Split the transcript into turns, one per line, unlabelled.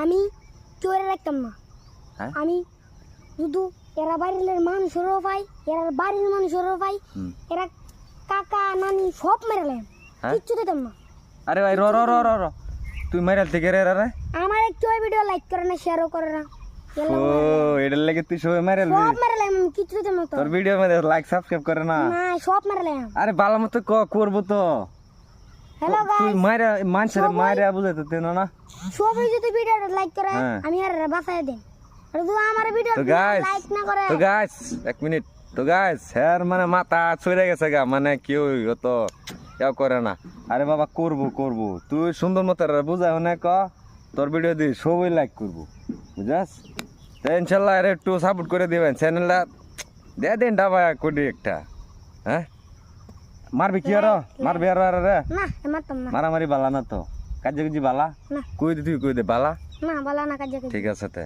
আমি চোরে রাখতাম না।
হ্যাঁ?
আমি শুধু এরা বাড়ির মানুষেরও পাই, এরা বাড়ির মানুষেরও পাই, এরা কাকা নানি সব মেরালাম,
হ্যাঁ?
কিচ্ছু দিতাম না।
আরে ভাই র র র র র তুই মাইরাল থেকে রে রে
আমার একটু ভিডিও লাইক করে না, শেয়ারও করে না,
ও এটার লাগে তুই সবাই মাইরাল
সব মেরালাম, কিচ্ছু দিতাম না।
তোর ভিডিও মধ্যে লাইক সাবস্ক্রাইব করে না?
না, সব মেরালাম।
আরে ভালো মতো করবো তো।
হ্যালো
তুই
গাইস,
মাইরা মানুষের মাইরা বুঝাইতে তেন না।
সবাই যদি ভিডিওটা লাইক করে
হ্যাঁ।
আমি আর বাঁচাই দেন। আর যদি আমার ভিডিও
তো গাইস
লাইক না করে,
তো গাইস এক মিনিট তো গাইস হ্যাঁ মানে মাথা চড়ে গেছে গা, মানে কেউ তো কেউ করে না। আরে বাবা করবো তুই সুন্দর মতো বুঝাই না ক, তোর ভিডিও দি সবাই লাইক করবো, বুঝাস? তো ইনশাল্লাহ আর একটু সাপোর্ট করে দিবেন চ্যানেলটা, দিয়ে দিন ডাবা কোটি একটা। হ্যাঁ মারবি কি আর মারবি আর রে?
না মারতাম না,
মারামারি বালা না তো, কাজে বালা
না
কই দে, তুই কই দে বালা।
না বলা না কাজে।
ঠিক আছে তে।